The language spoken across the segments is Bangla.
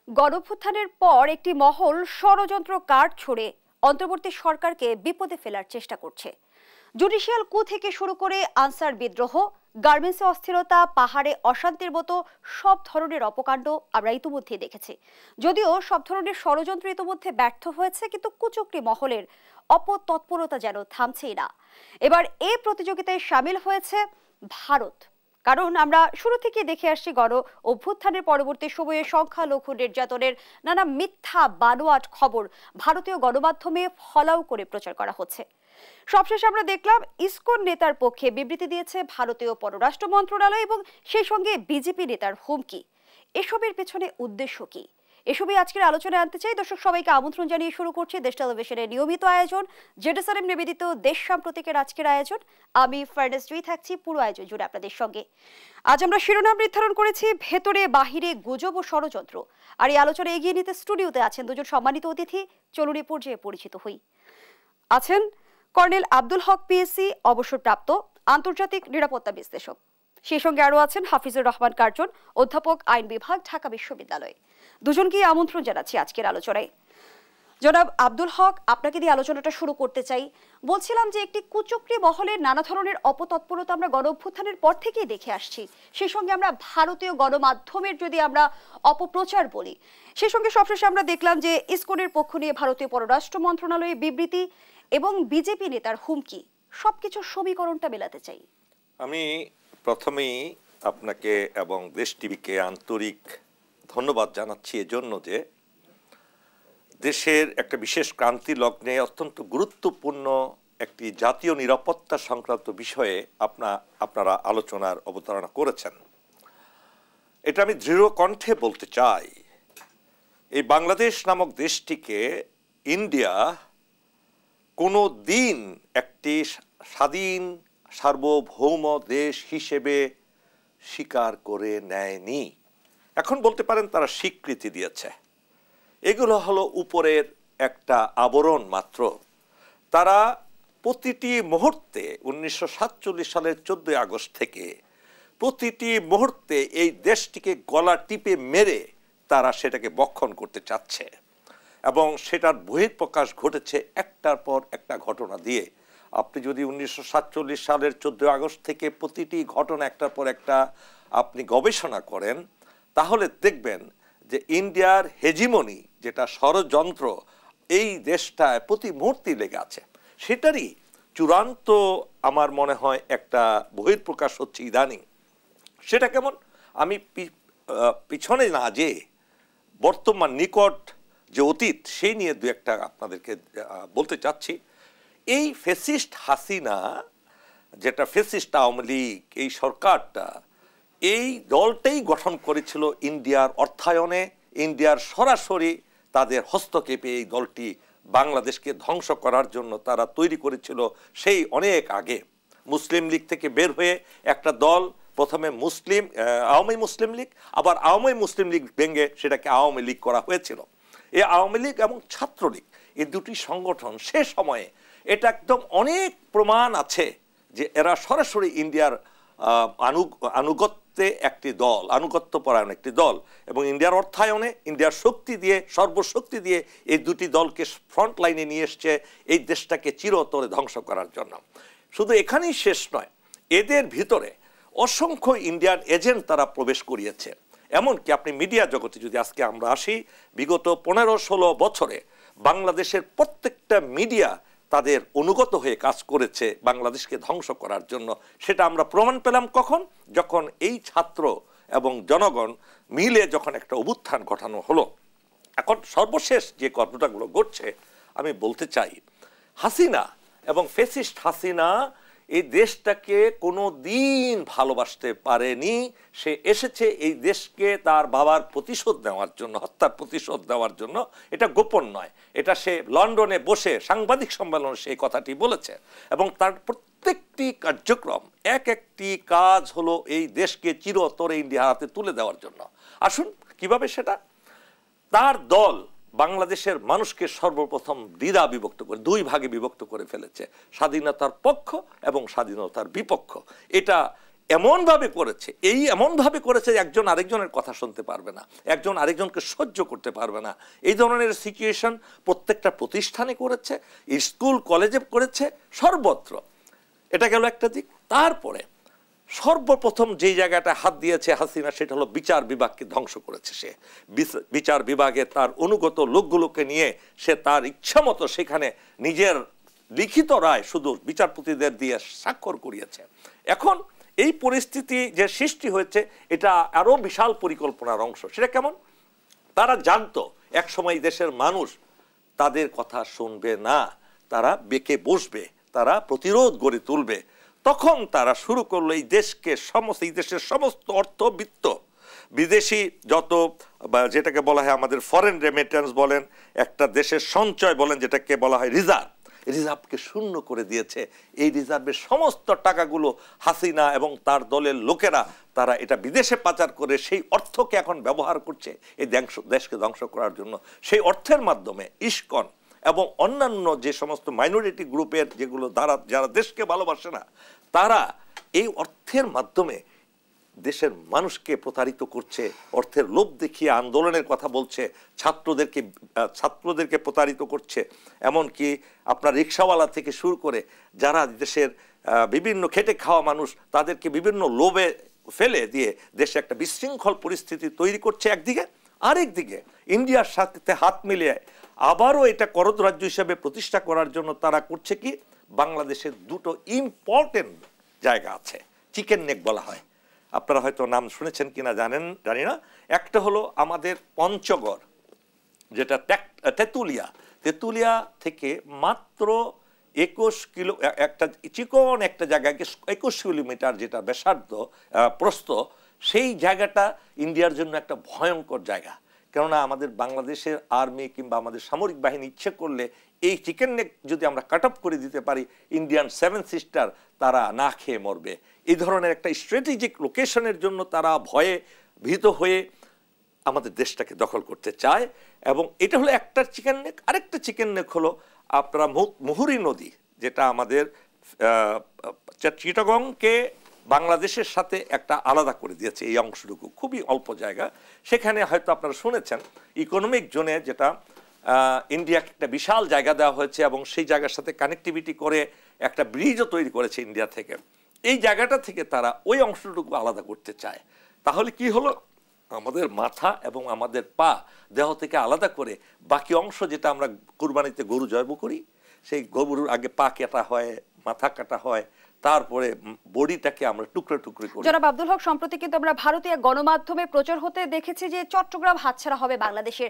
গণঅভ্যুত্থানের পর একটি মহল ষড়যন্ত্র কার্ড ছড়ে অন্তর্বর্তী সরকারকে বিপদে ফেলার চেষ্টা করছে। জুডিশিয়াল কু থেকে শুরু করে আনসার বিদ্রোহ, গার্মেন্টসে অস্থিরতা, পাহাড়ে অশান্তির মতো সব ধরনের অপকাণ্ড আমরা ইতিমধ্যে দেখেছি। যদিও সব ধরনের ষড়যন্ত্র ইতিমধ্যে ব্যর্থ হয়েছে, কিন্তু কুচক্রী মহলের অপতৎপরতা যেন থামছেই না। এবার এই প্রতিযোগিতায় সামিল হয়েছে ভারত। কারণ আমরা শুরু থেকে দেখে আসছি গণ অভ্যুত্থানের পরবর্তী সময়ে সংখ্যালঘু নির্যাতনের নানা মিথ্যা বানোয়াট খবর ভারতীয় গণমাধ্যমে ফলাও করে প্রচার করা হচ্ছে। সবশেষে আমরা দেখলাম ইসকন নেতার পক্ষে বিবৃতি দিয়েছে ভারতীয় পররাষ্ট্র মন্ত্রণালয় এবং সেই সঙ্গে বিজেপি নেতার হুমকি। এসবের পেছনে উদ্দেশ্য কি? এসবই আজকের আলোচনায় আনতে চাই। দর্শক সবাইকে আমন্ত্রণ জানিয়ে শুরু করছি দেশ টেলিভিশনের নিয়মিত আয়োজন জেডএসআরএম নিবেদিত দেশ সাম্প্রতিকের আজকের আয়োজন। আমি ফারনাজ জুই থাকছি পুরো আয়োজন জুড়ে আপনাদের সঙ্গে। আজ আমরা শিরোনাম নির্ধারণ করেছি ভেতরে বাহিরে গুজব ও ষড়যন্ত্র। আর এই আলোচনা এগিয়ে নিতে স্টুডিওতে আছেন দুজন সম্মানিত অতিথি। চলুন এ পর্যায়ে পরিচিত হই। আছেন কর্নেল আব্দুল হক পিএসসি, অবসরপ্রাপ্ত আন্তর্জাতিক নিরাপত্তা বিশ্লেষক। সেই সঙ্গে আরও আছেন হাফিজুর রহমান কার্জন, অধ্যাপক আইন বিভাগ, ঢাকা বিশ্ববিদ্যালয়। দুজনকেই আমন্ত্রণ জানাচ্ছি আজকের আলোচনায়। জনাব আব্দুল হক, আপনাকে দিয়ে আলোচনাটা শুরু করতে চাই। বলছিলাম যে একটি কুচক্রী মহলের নানা ধরনের অপতৎপরতা আমরা গণঅভ্যুত্থানের পর থেকেই দেখে আসছি। সেই সঙ্গে আমরা ভারতীয় গণমাধ্যমের যদি আমরা অপপ্রচার বলি, সেই সঙ্গে সবশেষে আমরা দেখলাম যে ইসকনের পক্ষ নিয়ে ভারতীয় পররাষ্ট্র মন্ত্রণালয়ের বিবৃতি এবং বিজেপি নেতার হুমকি, সবকিছুর সমীকরণটা মেলাতে চাই। আমি প্রথমেই আপনাকে এবং দেশ টিভিকে আন্তরিক ধন্যবাদ জানাচ্ছি এজন্য যে দেশের একটা বিশেষ ক্রান্তি লগ্নে অত্যন্ত গুরুত্বপূর্ণ একটি জাতীয় নিরাপত্তা সংক্রান্ত বিষয়ে আপনারা আলোচনার অবতারণা করেছেন। এটা আমি দৃঢ় কণ্ঠে বলতে চাই, এই বাংলাদেশ নামক দেশটিকে ইন্ডিয়া কোনো দিন একটি স্বাধীন সার্বভৌম দেশ হিসেবে স্বীকার করে নেয়নি। এখন বলতে পারেন তারা স্বীকৃতি দিয়েছে। এগুলো হলো উপরের একটা আবরণ মাত্র। তারা প্রতিটি মুহূর্তে 1947 সালের 14 আগস্ট থেকে প্রতিটি মুহূর্তে এই দেশটিকে গলা টিপে মেরে তারা সেটাকে বক্ষণ করতে চাচ্ছে এবং সেটার বহিঃপ্রকাশ ঘটেছে একটার পর একটা ঘটনা দিয়ে। আপনি যদি 1947 সালের 14 আগস্ট থেকে প্রতিটি ঘটনা একটার পর একটা আপনি গবেষণা করেন, তাহলে দেখবেন যে ইন্ডিয়ার হেজিমনি, যেটা ষড়যন্ত্র এই দেশটায় প্রতি মুহূর্তে লেগে আছে, সেটারই চূড়ান্ত আমার মনে হয় একটা বহিঃপ্রকাশ হচ্ছে ইদানিং। সেটা কেমন? আমি পিছনে না যে বর্তমান নিকট যে অতীত সেই নিয়ে দু একটা আপনাদেরকে বলতে চাচ্ছি। এই ফ্যাসিস্ট হাসিনা, যেটা ফ্যাসিস্ট আওয়ামী লীগ, এই সরকারটা এই দলটাই গঠন করেছিল ইন্ডিয়ার অর্থায়নে, ইন্ডিয়ার সরাসরি তাদের হস্তক্ষেপে এই দলটি বাংলাদেশকে ধ্বংস করার জন্য তারা তৈরি করেছিল সেই অনেক আগে। মুসলিম লীগ থেকে বের হয়ে একটা দল, প্রথমে আওয়ামী মুসলিম লীগ, আবার আওয়ামী মুসলিম লীগ ভেঙে সেটাকে আওয়ামী লীগ করা হয়েছিল। এই আওয়ামী লীগ এবং ছাত্রলীগ, এই দুটি সংগঠন সে সময়ে এটা একদম অনেক প্রমাণ আছে যে এরা সরাসরি ইন্ডিয়ার আনুগত্যে একটি দল, আনুগত্যপরায়ণ একটি দল, এবং ইন্ডিয়ার অর্থায়নে, ইন্ডিয়ার শক্তি দিয়ে, সর্বশক্তি দিয়ে এই দুটি দলকে ফ্রন্ট লাইনে নিয়ে এসছে এই দেশটাকে চিরতরে ধ্বংস করার জন্য। শুধু এখানেই শেষ নয়, এদের ভিতরে অসংখ্য ইন্ডিয়ান এজেন্ট তারা প্রবেশ করিয়েছে। এমনকি আপনি মিডিয়া জগতে যদি আজকে আমরা আসি, বিগত 15-16 বছরে বাংলাদেশের প্রত্যেকটা মিডিয়া তাদের অনুগত হয়ে কাজ করেছে বাংলাদেশকে ধ্বংস করার জন্য। সেটা আমরা প্রমাণ পেলাম কখন? যখন এই ছাত্র এবং জনগণ মিলে যখন একটা অভ্যুত্থান ঘটানো হলো। এখন সর্বশেষ যে ঘটনাগুলো ঘটছে, আমি বলতে চাই হাসিনা এবং ফ্যাসিস্ট হাসিনা এই দেশটাকে কোনো দিন ভালোবাসতে পারেনি। সে এসেছে এই দেশকে তার বাবার প্রতিশোধ নেওয়ার জন্য, হত্যার প্রতিশোধ দেওয়ার জন্য। এটা গোপন নয়, এটা সে লন্ডনে বসে সাংবাদিক সম্মেলনে সেই কথাটি বলেছে। এবং তার প্রত্যেকটি কার্যক্রম, এক একটি কাজ হলো এই দেশকে চিরতরে ইন্ডিয়ার হাতে তুলে দেওয়ার জন্য। আসুন কিভাবে সেটা। তার দল বাংলাদেশের মানুষকে সর্বপ্রথম দ্বিধা বিভক্ত করে, দুই ভাগে বিভক্ত করে ফেলেছে, স্বাধীনতার পক্ষ এবং স্বাধীনতার বিপক্ষ। এটা এমনভাবে করেছে, এমনভাবে করেছে যে একজন আরেকজনের কথা শুনতে পারবে না, একজন আরেকজনকে সহ্য করতে পারবে না। এই ধরনের সিচুয়েশন প্রত্যেকটা প্রতিষ্ঠানে করেছে, স্কুল কলেজে করেছে, সর্বত্র। এটা গেল একটা দিক। তারপরে সর্বপ্রথম যে জায়গাটা হাত দিয়েছে হাসিনা, সেটা হলো বিচার বিভাগকে ধ্বংস করেছে। সে বিচার বিভাগে তার অনুগত লোকগুলোকে নিয়ে সে তার ইচ্ছামতো সেখানে নিজের লিখিত রায় শুধু বিচারপতিদের দিয়ে স্বাক্ষর করিয়েছে। এখন এই পরিস্থিতি যে সৃষ্টি হয়েছে, এটা আরো বিশাল পরিকল্পনার অংশ। সেটা কেমন? তারা জানতো এক সময় দেশের মানুষ তাদের কথা শুনবে না, তারা বেঁকে বসবে, তারা প্রতিরোধ গড়ে তুলবে। তখন তারা শুরু করলো এই দেশের সমস্ত অর্থবিত্ত, বিদেশি যত যেটাকে বলা হয় আমাদের ফরেন রেমিটেন্স বলেন, একটা দেশের সঞ্চয় বলেন, যেটাকে বলা হয় রিজার্ভকে শূন্য করে দিয়েছে। এই রিজার্ভের সমস্ত টাকাগুলো হাসিনা এবং তার দলের লোকেরা তারা এটা বিদেশে পাচার করে সেই অর্থকে এখন ব্যবহার করছে এই দেশকে ধ্বংস করার জন্য। সেই অর্থের মাধ্যমে ইসকন এবং অন্যান্য যে সমস্ত মাইনরিটি গ্রুপের যেগুলো যারা দেশকে ভালোবাসে না, তারা এই অর্থের মাধ্যমে দেশের মানুষকে প্রতারিত করছে, অর্থের লোভ দেখিয়ে আন্দোলনের কথা বলছে, ছাত্রদেরকে প্রতারিত করছে। এমনকি আপনার রিক্সাওয়ালা থেকে শুরু করে যারা দেশের বিভিন্ন খেটে খাওয়া মানুষ, তাদেরকে বিভিন্ন লোভে ফেলে দিয়ে দেশে একটা বিশৃঙ্খল পরিস্থিতি তৈরি করছে একদিকে। আরেকদিকে ইন্ডিয়ার সাথে হাত মিলিয়ে আবারও এটা করদ রাজ্য হিসেবে প্রতিষ্ঠা করার জন্য তারা করছে কি, বাংলাদেশের দুটো ইম্পর্টেন্ট জায়গা আছে, চিকেন নেক বলা হয়, আপনারা হয়তো নাম শুনেছেন কিনা জানি না। একটা হলো আমাদের পঞ্চগড়, যেটা তেঁতুলিয়া থেকে মাত্র 21 কিলো, একটা চিকন একটা জায়গায় 21 কিলোমিটার যেটা ব্যাসার্ধ প্রস্থ, সেই জায়গাটা ইন্ডিয়ার জন্য একটা ভয়ঙ্কর জায়গা। কেননা আমাদের বাংলাদেশের আর্মি কিংবা আমাদের সামরিক বাহিনী ইচ্ছে করলে এই চিকেন নেক যদি আমরা কাট অফ করে দিতে পারি, ইন্ডিয়ান 7 সিস্টার তারা না খেয়ে মরবে। এই ধরনের একটা স্ট্র্যাটেজিক লোকেশনের জন্য তারা ভয়ে ভীত হয়ে আমাদের দেশটাকে দখল করতে চায়। এবং এটা হলো একটা চিকেন নেক। আরেকটা চিকেন নেক হলো আপনারা মুহুরী নদী, যেটা আমাদের চিটাগংকে বাংলাদেশের সাথে একটা আলাদা করে দিয়েছে। এই অংশটুকু খুবই অল্প জায়গা, সেখানে হয়তো আপনারা শুনেছেন ইকোনমিক জোনে যেটা ইন্ডিয়াকে একটা বিশাল জায়গা দেওয়া হয়েছে এবং সেই জায়গার সাথে কানেক্টিভিটি করে একটা ব্রিজও তৈরি করেছে ইন্ডিয়া থেকে। এই জায়গাটা থেকে তারা ওই অংশটুকু আলাদা করতে চায়। তাহলে কি হলো, আমাদের মাথা এবং আমাদের পা দেহ থেকে আলাদা করে বাকি অংশ, যেটা আমরা কুরবানিতে গরু জবাই করি, সেই গরুর আগে পা কাটা হয়, মাথা কাটা হয়, তারপরে বডিটাকে আমরা টুকরো টুকরো করি। জনাব আব্দুল হক, সম্প্রতি কিন্তু আমরা ভারতীয় গণমাধ্যমে প্রচার হতে দেখেছি যে চট্টগ্রাম হাতছাড়া হবে বাংলাদেশের।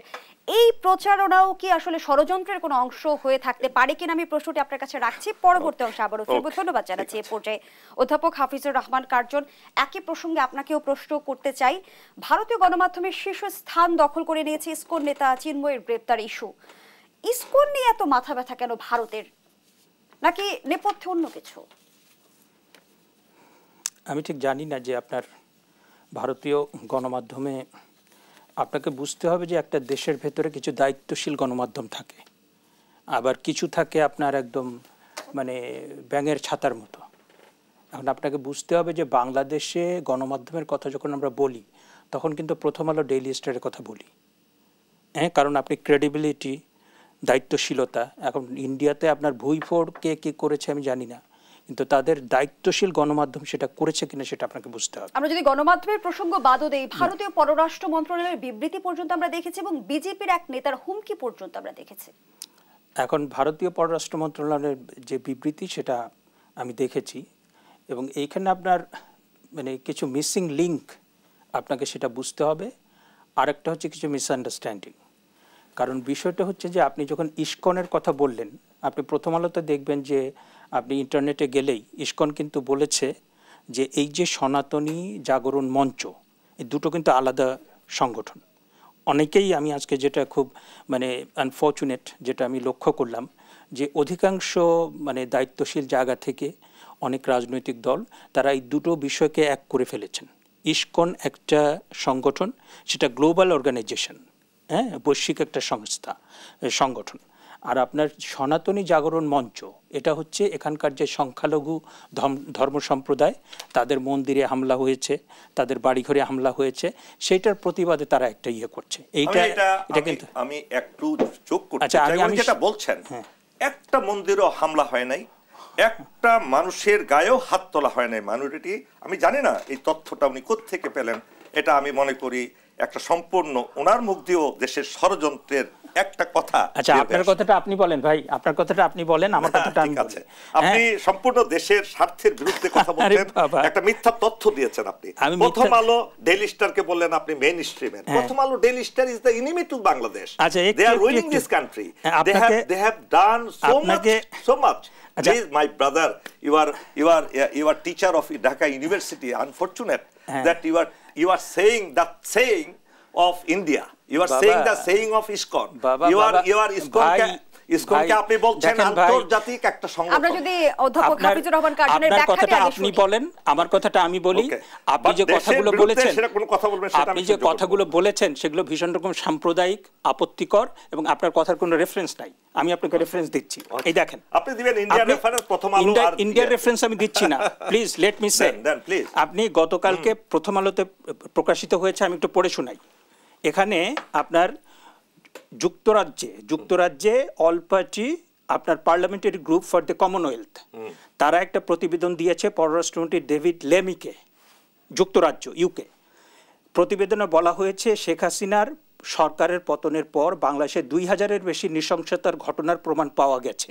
এই প্রচারণাও কি আসলে ষড়যন্ত্রের কোনো অংশ হয়ে থাকতে পারে কিনা, আমি প্রশ্নটি আপনার কাছে রাখছি। পরবর্তী অংশে আবারও ফিরব। ধন্যবাদ জানাচ্ছি এ পর্যায়ে অধ্যাপক হাফিজুর রহমান কার্জন। একই প্রসঙ্গে আপনাকেও প্রশ্ন করতে চাই। ভারতীয় গণমাধ্যমের শীর্ষ স্থান দখল করে নিয়েছে ইসকন নেতা চিন্ময়ের গ্রেপ্তার ইস্যু। ইসকন নিয়ে এত মাথা ব্যথা কেন ভারতের, নাকি নেপথ্যে অন্য কিছু? আমি ঠিক জানি না যে আপনার ভারতীয় গণমাধ্যমে আপনাকে বুঝতে হবে যে একটা দেশের ভেতরে কিছু দায়িত্বশীল গণমাধ্যম থাকে, আবার কিছু থাকে আপনার একদম মানে ব্যাঙের ছাতার মতো। এখন আপনাকে বুঝতে হবে যে বাংলাদেশে গণমাধ্যমের কথা যখন আমরা বলি, তখন কিন্তু প্রথম আলো, ডেইলি স্টারের কথা বলি, হ্যাঁ, কারণ আপনি ক্রেডিবিলিটি, দায়িত্বশীলতা। এখন ইন্ডিয়াতে আপনার ভুইফোড় কে কী করেছে আমি জানি না, কিন্তু তাদের দায়িত্বশীল গণমাধ্যম সেটা করেছে কিনা সেটা আপনাকে বুঝতে হবে। আমরা যদি গণমাধ্যমের প্রসঙ্গ বাদও দেই, ভারতীয় পররাষ্ট্র মন্ত্রণালয়ের বিবৃতি পর্যন্ত আমরা দেখেছি এবং বিজেপির এক নেতার হুমকি পর্যন্ত আমরা দেখেছি। এখন ভারতীয় পররাষ্ট্র মন্ত্রণালয়ের যে বিবৃতি সেটা আমি দেখেছি, এবং এইখানে আপনার মানে কিছু মিসিং লিঙ্ক আপনাকে সেটা বুঝতে হবে। আরেকটা হচ্ছে কিছু মিসআন্ডারস্ট্যান্ডিং। কারণ বিষয়টা হচ্ছে যে আপনি যখন ইসকনের কথা বললেন, আপনি প্রথম আলোতে দেখবেন যে আপনি ইন্টারনেটে গেলেই ইসকন কিন্তু বলেছে যে এই যে সনাতনী জাগরণ মঞ্চ, এই দুটো কিন্তু আলাদা সংগঠন। অনেকেই, আমি আজকে যেটা খুব মানে আনফর্চুনেট যেটা আমি লক্ষ্য করলাম, যে অধিকাংশ মানে দায়িত্বশীল জায়গা থেকে অনেক রাজনৈতিক দল তারা এই দুটো বিষয়কে এক করে ফেলেছেন। ইসকন একটা সংগঠন, সেটা গ্লোবাল অর্গানাইজেশন, হ্যাঁ, বৈশ্বিক একটা সংগঠন। আর আপনার সনাতনী জাগরণ মঞ্চ, এটা হচ্ছে এখানকার যে সংখ্যালঘু ধর্ম সম্প্রদায়, তাদের মন্দিরে হামলা হয়েছে, তাদের বাড়িঘরে হামলা হয়েছে, সেইটার প্রতিবাদে তারা একটা ইয়ে করছে। এটা কিন্তু আমি একটু যোগ করতে চাই, আমি যেটা বলছেন, একটা মন্দিরও হামলা হয় নাই, একটা মানুষের গায়েও হাত তোলা হয় নাই মাইনরিটি। আমি জানি না এই তথ্যটা উনি কোত্থেকে পেলেন, এটা আমি মনে করি একটা সম্পূর্ণ ওনার মুখ দিয়েও দেশের ষড়যন্ত্রের একটা কথা। আচ্ছা, আপনার কথাটা আপনি বলেন ভাই, আপনার কথাটা আপনি বলেন, আমার কথাটা আমি বলি। আপনি সম্পূর্ণ দেশের স্বার্থের বিরুদ্ধে কথা বলছেন, একটা মিথ্যা তথ্য দিয়েছেন আপনি। প্রথম আলো ডেইলি স্টারকে বললেন আপনি মেইন স্ট্রিমের। Prothom Alo Daily Star is the enemy to Bangladesh. They are ruining this country. They have done so much. Please, my brother, you are teacher of Dhaka University. Unfortunate that you are saying that saying of India. You are saying the saying of ISKCON. You are ISKCON-কে আপনি বলছেন আন্তর্জাতিক একটা সংগঠন। আমরা যদি অধ্যাপক হাফিজুর রহমান কার্জনের ব্যাখ্যাটা আপনি বলেন, আমার কথাটা আমি বলি। আপনি যে কথাগুলো বলেছেন, সেটা কোন কথা বলবেন সেটা আপনি যে কথাগুলো বলেছেন সেগুলো ভীষণ রকম সাম্প্রদায়িক, আপত্তিকর, এবং আপনার কথার কোনো রেফারেন্স নাই। আমি আপনাকে রেফারেন্স দিচ্ছি, এই দেখেন। আপনি দিবেন ইন্ডিয়ান রেফারেন্স, প্রথম আলো আর ইন্ডিয়ার রেফারেন্স আমি দিচ্ছি না, প্লিজ লেট মি সে। আপনি গতকালকে প্রথম আলোতে প্রকাশিত হয়েছে, আমি একটু পড়ে শোনাই। এখানে আপনার যুক্তরাজ্যে অল পার্টি আপনার parliamentary group for the Commonwealth, তারা একটা প্রতিবেদন দিয়েছে পররাষ্ট্রমন্ত্রী ডেভিড লেমিকে, যুক্তরাজ্য, ইউকে। প্রতিবেদনে বলা হয়েছে শেখ হাসিনার সরকারের পতনের পর বাংলাদেশে 2000-এর বেশি নৃশংসতার ঘটনার প্রমাণ পাওয়া গেছে,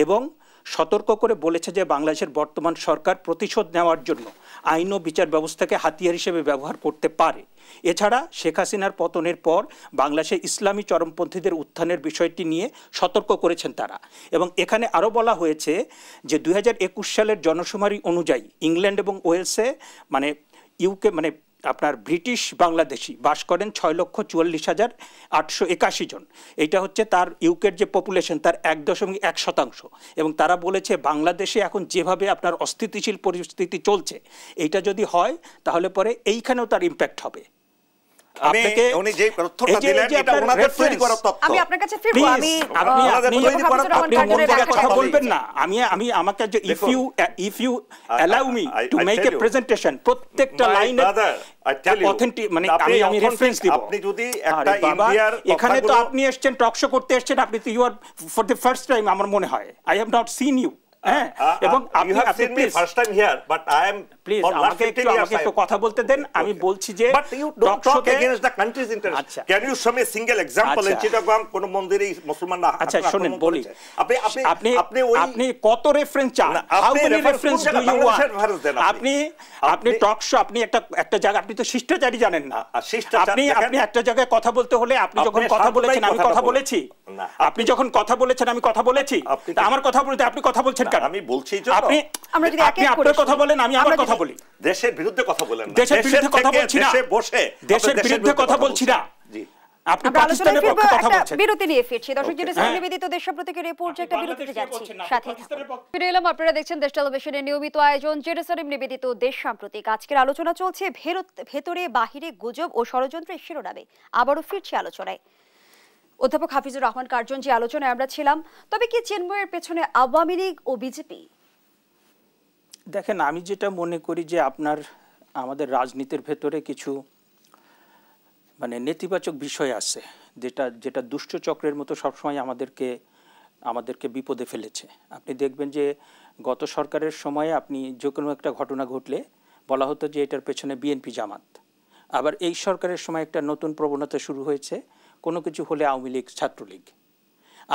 এবং সতর্ক করে বলেছে যে বাংলাদেশের বর্তমান সরকার প্রতিশোধ নেওয়ার জন্য আইন ও বিচার ব্যবস্থাকে হাতিয়ার হিসেবে ব্যবহার করতে পারে। এছাড়া শেখ হাসিনার পতনের পর বাংলাদেশে ইসলামী চরমপন্থীদের উত্থানের বিষয়টি নিয়ে সতর্ক করেছেন তারা। এবং এখানে আরও বলা হয়েছে যে 2021 সালের জনশুমারি অনুযায়ী ইংল্যান্ড এবং ওয়েলসে মানে ইউকে মানে আপনার ব্রিটিশ বাংলাদেশি বাস করেন 6,44,881 জন। এইটা হচ্ছে তার ইউকের যে পপুলেশন তার 1.1%। এবং তারা বলেছে বাংলাদেশে এখন যেভাবে আপনার অস্থিতিশীল পরিস্থিতি চলছে, এইটা যদি হয় তাহলে পরে এইখানেও তার ইম্প্যাক্ট হবে। উনি যে তথ্যটা দিলেন এটা ওনাদের তৈরি করা তথ্য। আমি আপনার কাছে ফিরবো। আপনি কথা বলবেন না। আমি আমাকে যে if you allow me to make a presentation, প্রত্যেকটা লাইনে অথেন্টিক মানে আমি রেফারেন্স দিব। আপনি যদি একটা ইন্ডিয়ার এখানে তো আপনি এসেছেন টক শো করতে এসেছেন, আপনি তো you are for the first time আমার মনে হয়। I have not seen you. এবং আপনি first time here but I am please আমাকে একটু কথা বলতে দেন। আমি বলছি যে but you don't talk against the country's interest. Can you show me single example in Chittagong কোন মন্দিরে মুসলমানরা? আচ্ছা শুনেন বলি, আপনি কত রেফারেন্স চান? How many reference do you want? আপনি টক শো, আপনি একটা জায়গা, আপনি তো শিষ্টাচারী জানেন না। আপনি একটা জায়গায় কথা বলতে হলে আপনি যখন কথা বলেছেন আমি কথা বলেছি, আপনি যখন কথা বলেছেন আমি কথা বলেছি, আমার কথা বলতে আপনি কথা বলছেন। আমি বলছি যে আপনি আপনার কথা বলেন, আমি আমার কথা বলি। দেশের বিরুদ্ধে কথা বলেন না, দেশের বিরুদ্ধে কথা বলছি না, দেশের বিরুদ্ধে কথা বলছি না। আপনি পাকিস্তানের পক্ষে কথা বলছেন। বিরতি নিয়ে ফিরছি। দর্শক জেনেছেন নিবেদিত দেশ সম্প্রতিকের রিপোর্ট একটা বিরতিতে যাচ্ছি, সাথে ফিরে এলাম। আপনারা দেখছেন দেশ টেলিভিশনের নিয়মিত আয়োজন জেরুসালেম নিবেদিত দেশ সাম্প্রতিক। আজকের আলোচনা চলছে ভেতরে বাহিরে গুজব ও ষড়যন্ত্রের শিরোনামে। আবারও ফিরছি আলোচনায়। অধ্যাপক হাফিজুর রহমান কার্জন, যে আলোচনায় আমরা ছিলাম, তবে কি চিন্ময়ের পেছনে আওয়ামী লীগ ও বিজেপি? দেখেন, আমি যেটা মনে করি যে আমাদের রাজনীতির ভেতরে কিছু মানে নেতিবাচক বিষয় আছে, যেটা দুষ্ট চক্রের মতো সবসময় আমাদেরকে বিপদে ফেলেছে। আপনি দেখবেন যে গত সরকারের সময়ে আপনি যে কোনো একটা ঘটনা ঘটলে বলা হতো যে এটার পেছনে বিএনপি জামাত। আবার এই সরকারের সময় একটা নতুন প্রবণতা শুরু হয়েছে, কোনো কিছু হলে আওয়ামী লীগ ছাত্রলীগ।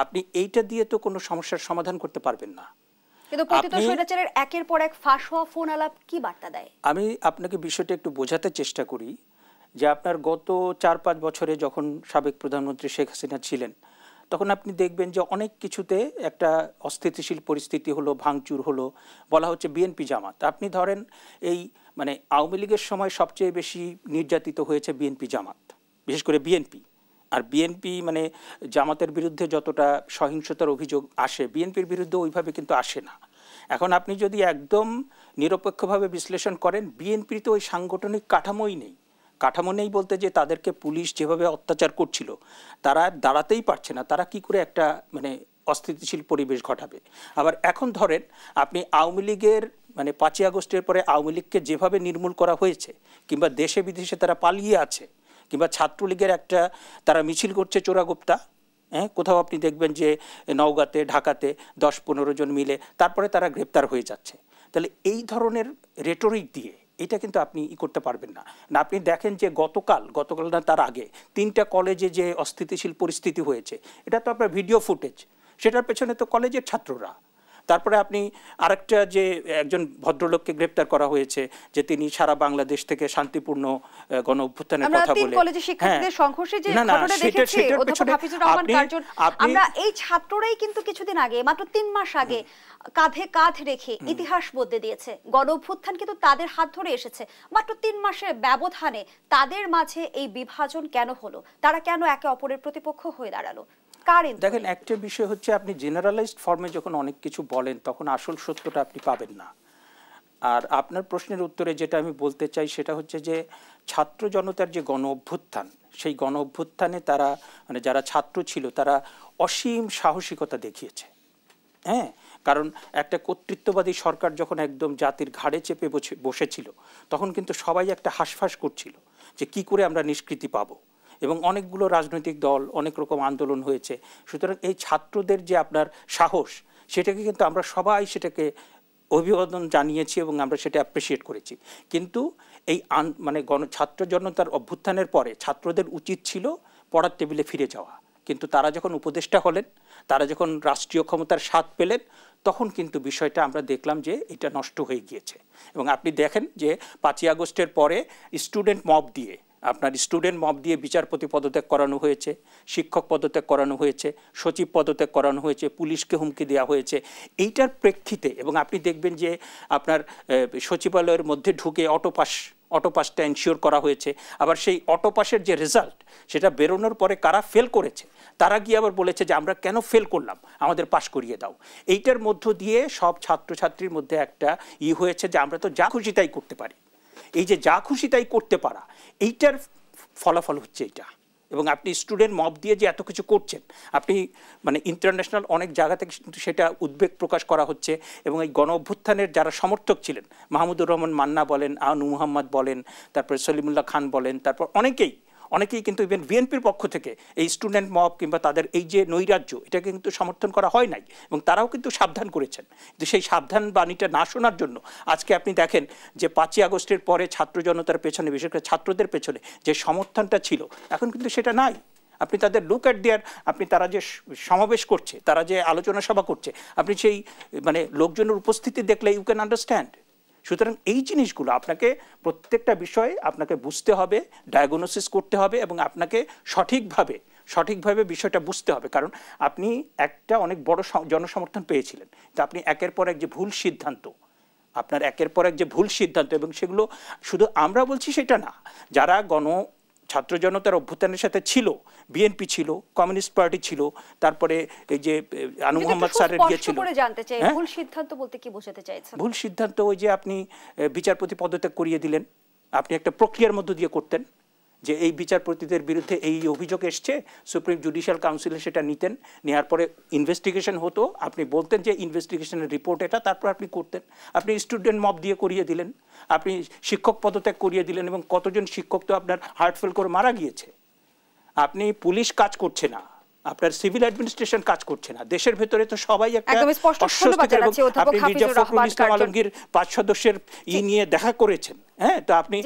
আপনি এইটা দিয়ে তো কোনো সমস্যার সমাধান করতে পারবেন না। কিন্তু পতিত স্বৈরাচারের একের পর এক ফাঁস হওয়া ফোন আলাপ কি বার্তা দেয়? আমি আপনাকে বিষয়টা একটু বোঝাতে চেষ্টা করি যে আপনার গত 4-5 বছরে যখন সাবেক প্রধানমন্ত্রী শেখ হাসিনা ছিলেন, তখন আপনি দেখবেন যে অনেক কিছুতে একটা অস্থিতিশীল পরিস্থিতি হলো, ভাঙচুর হলো, বলা হচ্ছে বিএনপি জামাত। আপনি ধরেন এই মানে আওয়ামী লীগের সময় সবচেয়ে বেশি নির্যাতিত হয়েছে বিএনপি জামাত, বিশেষ করে বিএনপি। আর বিএনপি মানে জামাতের বিরুদ্ধে যতটা সহিংসতার অভিযোগ আসে, বিএনপির বিরুদ্ধে ওইভাবে কিন্তু আসে না। এখন আপনি যদি একদম নিরপেক্ষভাবে বিশ্লেষণ করেন, বিএনপির তো ওই সাংগঠনিক কাঠামোই নেই। কাঠামো নেই বলতে যে তাদেরকে পুলিশ যেভাবে অত্যাচার করছিল তারা দাঁড়াতেই পারছে না, তারা কি করে একটা মানে অস্থিতিশীল পরিবেশ ঘটাবে। আবার এখন ধরেন আপনি আওয়ামী লীগের মানে 5ই আগস্টের পরে আওয়ামী লীগকে যেভাবে নির্মূল করা হয়েছে, কিংবা দেশে বিদেশে তারা পালিয়ে আছে, কিংবা ছাত্রলীগের একটা তারা মিছিল করছে চোরাগোপ্তা, হ্যাঁ, কোথাও আপনি দেখবেন যে নওগাঁতে ঢাকাতে 10-15 জন মিলে তারপরে তারা গ্রেপ্তার হয়ে যাচ্ছে। তাহলে এই ধরনের রেটরিক দিয়ে এটা কিন্তু আপনি করতে পারবেন না। না, আপনি দেখেন যে গতকাল না তার আগে 3টা কলেজে যে অস্থিতিশীল পরিস্থিতি হয়েছে, এটা তো আপনার ভিডিও ফুটেজ, সেটার পেছনে তো কলেজের ছাত্ররা। তারপরে আপনি আরেকটা যে একজন ভদ্রলোককে গ্রেপ্তার করা হয়েছে যে তিনি সারা বাংলাদেশ থেকে শান্তিপূর্ণ গণ অভ্যুত্থানের কথা বলে, কলেজে শিক্ষার্থীদের সংঘর্ষে যে ঘটনা দেখেছি অধ্যাপক হাফিজুর রহমান কার্জন, আমরা এই ছাত্ররাই কিন্তু কিছুদিন আগে মাত্র 3 মাস আগে কাঁধে কাঁধ রেখে ইতিহাস বদলে দিয়েছে। গণ অভ্যুত্থান কিন্তু তাদের হাত ধরে এসেছে। মাত্র 3 মাসের ব্যবধানে তাদের মাঝে এই বিভাজন কেন হলো? তারা কেন একে অপরের প্রতিপক্ষ হয়ে দাঁড়ালো? দেখেন, একটা বিষয় হচ্ছে আপনি জেনারেলাইজড ফর্মে যখন অনেক কিছু বলেন তখন আসল সত্যটা আপনি পাবেন না। আর আপনার প্রশ্নের উত্তরে যেটা আমি বলতে চাই সেটা হচ্ছে যে ছাত্র জনতার যে গণ অভ্যুত্থান, সেই গণ অভ্যুত্থানে তারা মানে যারা ছাত্র ছিল তারা অসীম সাহসিকতা দেখিয়েছে। হ্যাঁ, কারণ একটা কর্তৃত্ববাদী সরকার যখন একদম জাতির ঘাড়ে চেপে বসেছিল তখন কিন্তু সবাই একটা হাঁসফাঁস করছিল যে কি করে আমরা নিষ্কৃতি পাবো, এবং অনেকগুলো রাজনৈতিক দল অনেক রকম আন্দোলন হয়েছে। সুতরাং এই ছাত্রদের যে আপনার সাহস, সেটাকে কিন্তু আমরা সবাই সেটাকে অভিবাদন জানিয়েছি এবং আমরা সেটা অ্যাপ্রিসিয়েট করেছি। কিন্তু এই মানে ছাত্র জনতার অভ্যুত্থানের পরে ছাত্রদের উচিত ছিল পড়ার টেবিলে ফিরে যাওয়া, কিন্তু তারা যখন উপদেষ্টা হলেন, তারা যখন রাষ্ট্রীয় ক্ষমতার স্বাদ পেলেন, তখন কিন্তু বিষয়টা আমরা দেখলাম যে এটা নষ্ট হয়ে গিয়েছে। এবং আপনি দেখেন যে 5ই আগস্টের পরে স্টুডেন্ট মব দিয়ে বিচারপতি পদত্যাগ করানো হয়েছে, শিক্ষক পদত্যাগ করানো হয়েছে, সচিব পদত্যাগ করানো হয়েছে, পুলিশকে হুমকি দেওয়া হয়েছে। এইটার প্রেক্ষিতে এবং আপনি দেখবেন যে আপনার সচিবালয়ের মধ্যে ঢুকে অটোপাসটা এনশিওর করা হয়েছে। আবার সেই অটোপাসের যে রেজাল্ট, সেটা বেরোনোর পরে কারা ফেল করেছে তারা গিয়ে আবার বলেছে যে আমরা কেন ফেল করলাম, আমাদের পাশ করিয়ে দাও। এইটার মধ্য দিয়ে সব ছাত্রছাত্রীর মধ্যে একটা হয়েছে যে আমরা তো যা খুশি তাই করতে পারি। এই যে যা খুশি তাই করতে পারা, এইটার ফলাফল হচ্ছে এটা। এবং আপনি স্টুডেন্ট মব দিয়ে যে এত কিছু করছেন, আপনি মানে ইন্টারন্যাশনাল অনেক জায়গা থেকে কিন্তু সেটা উদ্বেগ প্রকাশ করা হচ্ছে। এবং এই গণ অভ্যুত্থানের যারা সমর্থক ছিলেন, মাহমুদুর রহমান মান্না বলেন, আনু মুহাম্মদ বলেন, তারপরে সলিমুল্লাহ খান বলেন, তারপর অনেকেই কিন্তু ইভেন বিএনপির পক্ষ থেকে এই স্টুডেন্ট মব কিংবা তাদের এই যে নৈরাজ্য, এটাকে কিন্তু সমর্থন করা হয় নাই, এবং তারাও কিন্তু সাবধান করেছেন। কিন্তু সেই সাবধান বাণীটা না শোনার জন্য আজকে আপনি দেখেন যে 5ই আগস্টের পরে ছাত্র জনতার পেছনে, বিশেষ করে ছাত্রদের পেছনে যে সমর্থনটা ছিল, এখন কিন্তু সেটা নাই। আপনি তাদের লুক অ্যাট দেয়ার, আপনি তারা যে সমাবেশ করছে, তারা যে আলোচনা সভা করছে, আপনি সেই মানে লোকজনের উপস্থিতি দেখলে ইউ ক্যান আন্ডারস্ট্যান্ড। সুতরাং এই জিনিসগুলো আপনাকে প্রত্যেকটা বিষয়ে আপনাকে বুঝতে হবে, ডায়াগনোসিস করতে হবে, এবং আপনাকে সঠিকভাবে বিষয়টা বুঝতে হবে। কারণ আপনি একটা অনেক বড় জনসমর্থন পেয়েছিলেন, তো আপনি একের পর এক যে ভুল সিদ্ধান্ত, এবং সেগুলো শুধু আমরা বলছি সেটা না, যারা ছাত্র জনতার অভ্যুত্থানের সাথে ছিল, বিএনপি ছিল, কমিউনিস্ট পার্টি ছিল, তারপরে এই যে আনু মোহাম্মদ স্যারের ছিল। ভুল সিদ্ধান্ত বলতে কি বোঝাতে চাইছেন? ভুল সিদ্ধান্ত ওই যে আপনি বিচারপতি পদত্যাগ করিয়ে দিলেন। আপনি একটা প্রক্রিয়ার মধ্য দিয়ে করতেন যে এই বিচারপতিদের বিরুদ্ধে এই অভিযোগ এসছে, সুপ্রিম জুডিশিয়াল কাউন্সিলে সেটা নিতেন, নেওয়ার পরে ইনভেস্টিগেশন হতো, আপনি বলতেন যে ইনভেস্টিগেশনের রিপোর্ট এটা, তারপর আপনি করতেন। আপনি স্টুডেন্ট মব দিয়ে করিয়ে দিলেন, আপনি শিক্ষক পদত্যাগ করিয়ে দিলেন, এবং কতজন শিক্ষক তো আপনার হার্ট ফেল করে মারা গিয়েছে। আপনি পুলিশ কাজ করছে না, আপনার সিভিল অ্যাডমিনিস্ট্রেশন কাজ করছে না, দেশের ভেতরে তো সবাই একটা আপনি মির্জা ফখরুল ইসলাম আলমগীর 5 সদস্যের নিয়ে দেখা করেছেন। হ্যাঁ, তো আপনি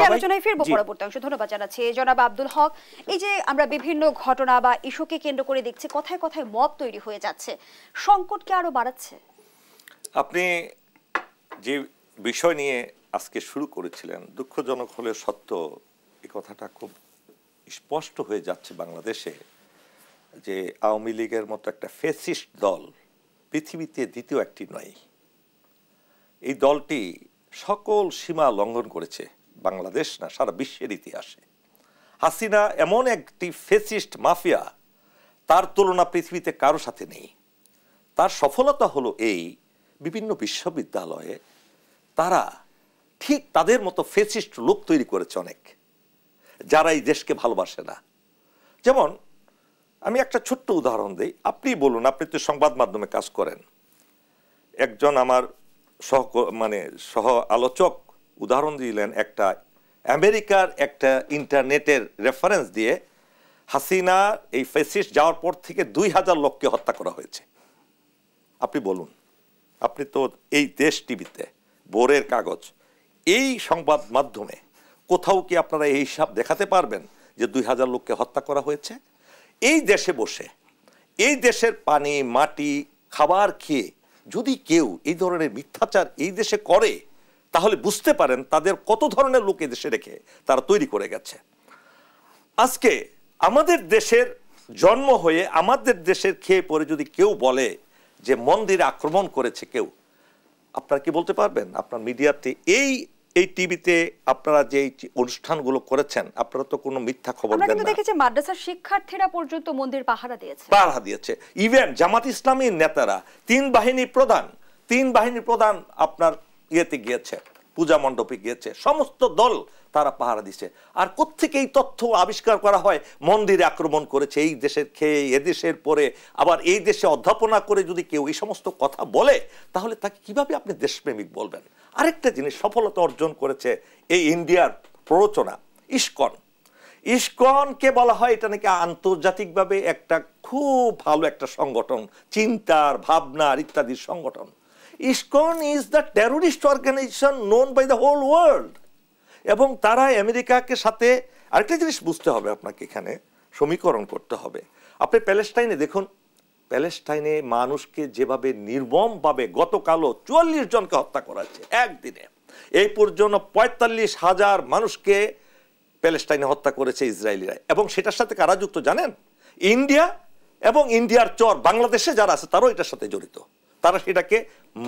আলোচনায় ফিরবো পরবর্তী অংশে। ধন্যবাদ জানাচ্ছি জনাব আব্দুল হক। এই যে আমরা বিভিন্ন ঘটনা বা ইস্যুকে কেন্দ্র করে দেখছি কথায় কথায় মব তৈরি হয়ে যাচ্ছে, সংকটকে আরো বাড়াচ্ছে। আপনি যে বিষয় নিয়ে আজকে শুরু করেছিলেন, দুঃখজনক হলে সত্য, এই কথাটা খুব স্পষ্ট হয়ে যাচ্ছে বাংলাদেশে যে আওয়ামী লীগের মতো একটা ফ্যাসিস্ট দল পৃথিবীতে দ্বিতীয় একটি নয়। এই দলটি সকল সীমা লঙ্ঘন করেছে, বাংলাদেশ না সারা বিশ্বের ইতিহাসে। হাসিনা এমন একটি ফ্যাসিস্ট মাফিয়া, তার তুলনা পৃথিবীতে কারো সাথে নেই। তার সফলতা হলো এই, বিভিন্ন বিশ্ববিদ্যালয়ে তারা ঠিক তাদের মতো ফ্যাসিস্ট লোক তৈরি করেছে অনেক, যারা এই দেশকে ভালোবাসে না। যেমন আমি একটা ছোট্ট উদাহরণ দিই, আপনি বলুন, আপনি তো সংবাদ মাধ্যমে কাজ করেন, একজন আমার সহ আলোচক উদাহরণ দিলেন একটা আমেরিকার একটা ইন্টারনেটের রেফারেন্স দিয়ে হাসিনা এই ফ্যাসিস্ট যাওয়ার পর থেকে 2000 লোককে হত্যা করা হয়েছে। আপনি বলুন, আপনি তো এই দেশ টিভিতে, বোরের কাগজ, এই সংবাদ মাধ্যমে কোথাও কি আপনারা এই হিসাব দেখাতে পারবেন যে 2000 লোককে হত্যা করা হয়েছে? এই দেশে বসে এই দেশের পানি মাটি খাবার খেয়ে যদি কেউ এই ধরনের মিথ্যাচার এই দেশে করে, তাহলে বুঝতে পারেন তাদের কত ধরনের লোক এই দেশে রেখে তারা তৈরি করে গেছে। আজকে আমাদের দেশের জন্ম হয়ে আমাদের দেশের খেয়ে পরে যদি কেউ বলে যে মন্দিরে আক্রমণ করেছে কেউ, আপনারা কি বলতে পারবেন? আপনার মিডিয়াতে এই টিভিতে আপনারা যে অনুষ্ঠানগুলো করেছেন, আপনারা তো কোনো মিথ্যা খবর দেন না। আমরা কিন্তু দেখেছি মাদ্রাসার শিক্ষার্থীরা পর্যন্ত মন্দির পাহারা দিয়েছে। ইভেন জামাত ইসলামীর নেতারা তিন বাহিনী প্রধান আপনার ইয়েতে গিয়েছে, পূজা মণ্ডপে গিয়েছে, সমস্ত দল তারা পাহারা দিচ্ছে। আর কোত্থেকে এই তথ্য আবিষ্কার করা হয় মন্দিরে আক্রমণ করেছে, এই দেশের খেয়ে এদেশের পরে আবার এই দেশে অধ্যাপনা করে যদি কেউ এই সমস্ত কথা বলে, তাহলে তাকে কিভাবে আপনি দেশপ্রেমিক বলবেন? আরেকটা জিনিস সফলতা অর্জন করেছে এই ইন্ডিয়ার প্ররোচনা, ইসকনকে বলা হয় এটা নাকি আন্তর্জাতিকভাবে একটা খুব ভালো একটা সংগঠন, চিন্তার ভাবনার ইত্যাদির সংগঠন। ISKCON is the terrorist organisation known by the whole world. এবং তারা আমেরিকাকে সাথে আরেকটা জিনিস বুঝতে হবে, আপনাকে এখানে সমীকরণ করতে হবে। আপনি প্যালেস্টাইনে দেখুন, প্যালেস্টাইনে মানুষকে যেভাবে নির্মমভাবে গতকালও 44 জনকে হত্যা করা হয়েছে একদিনে। এই পর্যন্ত 45,000 মানুষকে প্যালেস্টাইনে হত্যা করেছে ইসরায়েলিরা। এবং সেটার সাথে কারা যুক্ত জানেন? ইন্ডিয়া এবং ইন্ডিয়ার চর বাংলাদেশে যারা আছে তারাও এটার সাথে জড়িত। তারা সেটাকে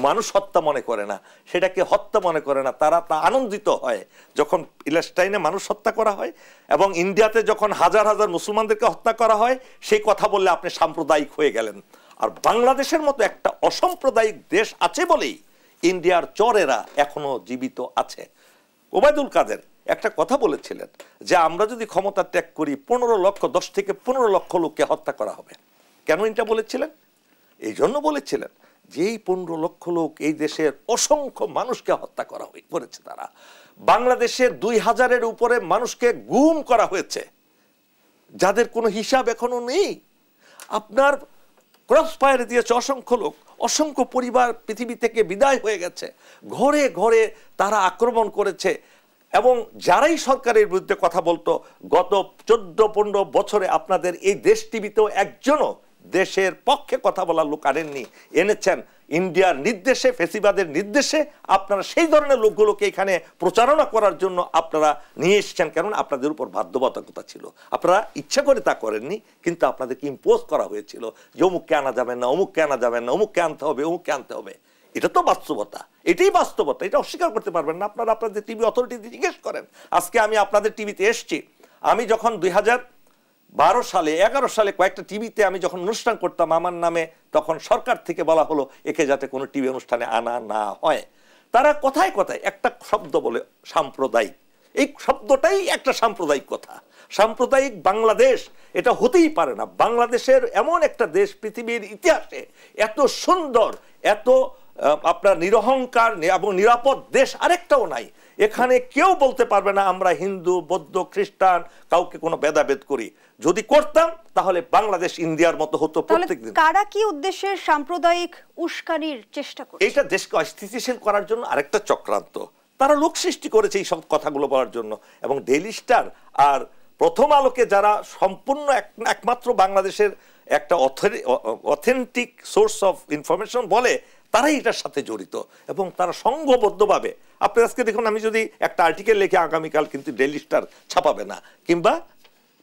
মানুষ হত্যা মনে করে না, সেটাকে হত্যা মনে করে না। তারা তা আনন্দিত হয় যখন প্যালেস্টাইনে মানুষ হত্যা করা হয় এবং ইন্ডিয়াতে যখন হাজার হাজার মুসলমানদেরকে হত্যা করা হয়, সেই কথা বললে আপনি সাম্প্রদায়িক হয়ে গেলেন। আর বাংলাদেশের মতো একটা অসাম্প্রদায়িক দেশ আছে বলেই ইন্ডিয়ার চরেরা এখনো জীবিত আছে। ওবায়দুল কাদের একটা কথা বলেছিলেন যে আমরা যদি ক্ষমতা ত্যাগ করি 10 থেকে 15 লক্ষ লোককে হত্যা করা হবে। কেন এটা বলেছিলেন? এই জন্য বলেছিলেন যে এই 15 লক্ষ লোক এই দেশের অসংখ্য মানুষকে হত্যা করেছে। তারা বাংলাদেশের 2000-এর উপরে মানুষকে গুম করা হয়েছে, যাদের কোনো হিসাব এখনো নেই। আপনার ক্রস ফায়ারে দিয়েছে অসংখ্য লোক, অসংখ্য পরিবার পৃথিবী থেকে বিদায় হয়ে গেছে, ঘরে ঘরে তারা আক্রমণ করেছে। এবং যারাই সরকারের বিরুদ্ধে কথা বলতো গত 14-15 বছরে আপনাদের এই দেশ টিভিতেও একজনও দেশের পক্ষে কথা বলার লোক আনেননি, এনেছেন ইন্ডিয়ার নির্দেশে, ফেসিবাদের নির্দেশে। আপনারা সেই ধরনের লোকগুলোকে এখানে প্রচারণা করার জন্য আপনারা নিয়ে এসেছেন, কারণ আপনাদের উপর বাধ্যবাধকতা ছিল। আপনারা ইচ্ছা করে তা করেননি, কিন্তু আপনাদেরকে ইম্পোজ করা হয়েছিল যে অমুককে আনা যাবে না, অমুককে আনা যাবে না, অমুককে আনতে হবে, অমুককে আনতে হবে। এটা তো বাস্তবতা, এটাই বাস্তবতা, এটা অস্বীকার করতে পারবেন না। আপনারা আপনাদের টিভি অথরিটি জিজ্ঞেস করেন। আজকে আমি আপনাদের টিভিতে এসছি, আমি যখন 2012 সালে 11 সালে কয়েকটা টিভিতে আমি যখন অনুষ্ঠান করতাম আমার নামে, তখন সরকার থেকে বলা হলো একে যাতে কোনো টিভি অনুষ্ঠানে আনা না হয়। তারা কথায় কথায় একটা শব্দ বলে সাম্প্রদায়িক। এই শব্দটাই একটা সাম্প্রদায়িক কথা। সাম্প্রদায়িক বাংলাদেশ এটা হতেই পারে না। বাংলাদেশের এমন একটা দেশ পৃথিবীর ইতিহাসে এত সুন্দর, এত আপনার নিরহংকার এবং নিরাপদ দেশ আরেকটাও নাই। এখানে কেউ বলতে পারবে না আমরা হিন্দু, বৌদ্ধ, খ্রিস্টান কাউকে কোনো ভেদাভেদ করি। যদি করতাম তাহলে বাংলাদেশ ইন্ডিয়ার মতো হতো প্রত্যেকদিন। কারা কি উদ্দেশ্যে সাম্প্রদায়িক উস্কানির চেষ্টা করছে? এটা দেশকে অস্থিতিশীল করার জন্য আরেকটা চক্রান্ত। তারা লোক সৃষ্টি করেছে এই সব কথাগুলো বলার জন্য। এবং ডেইলি স্টার আর প্রথম আলোকে যারা সম্পূর্ণ একমাত্র বাংলাদেশের একটা অথেন্টিক সোর্স অফ ইনফরমেশন বলে, তারাই এটার সাথে জড়িত এবং তারা সংঘবদ্ধভাবে। আপনি আজকে দেখুন, আমি যদি একটা আর্টিকেল লিখে আগামীকাল কিন্তু ডেইলি স্টার ছাপাবে না, কিংবা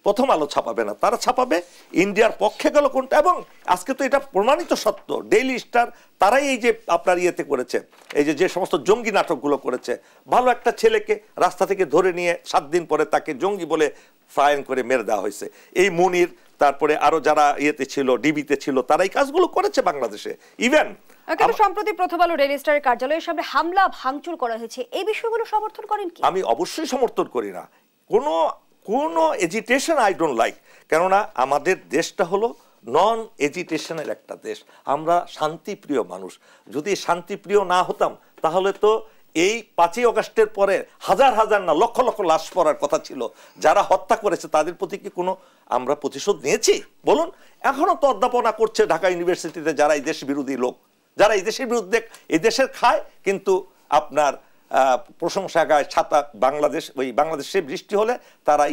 প্রথম আলো ছাপাবে না, তারা ছাপাবে ইন্ডিয়ার পক্ষে গেল কোনটা। এবং আজকে তো এটা প্রমাণিত সত্য, ডেইলি স্টার তারাই এই যে আপনার ইয়েতে করেছে, এই যে সমস্ত জঙ্গি নাটকগুলো করেছে। ভালো একটা ছেলেকে রাস্তা থেকে ধরে নিয়ে 7 দিন পরে তাকে জঙ্গি বলে ফাইন করে মেরে দেওয়া হয়েছে। এই মুনির, তারপরে আরো যারা ইয়েতে ছিল, ডিবিতে ছিল, তারা এই কাজগুলো করেছে বাংলাদেশে। ইভেন কিন্তু সম্প্রতি প্রথম আলো ডেইলি স্টারের কার্যালয়ের সামনে হামলা ভাঙচুর করা হয়েছে, এই বিষয়গুলো সমর্থন করেন কি? আমি অবশ্যই সমর্থন করি না। কোনো কোনো এজিটেশন আই ডোন্ট লাইক। কেননা আমাদের দেশটা হলো নন এজিটেশনের একটা দেশ, আমরা শান্তিপ্রিয় মানুষ। যদি শান্তিপ্রিয় না হতাম তাহলে তো এই 5ই আগস্টের পরে হাজার হাজার না লক্ষ লক্ষ লাশ পড়ার কথা ছিল। যারা হত্যা করেছে তাদের প্রতি কি কোনো আমরা প্রতিশোধ নিয়েছি বলুন? এখনো তো অধ্যাপনা করছে ঢাকা ইউনিভার্সিটিতে যারা এই দেশ বিরোধী লোক, যারা এই দেশের বিরুদ্ধে এই দেশের খায় কিন্তু আপনার প্রশংসা গায়, ছাতা বাংলাদেশে বৃষ্টি হলে তারা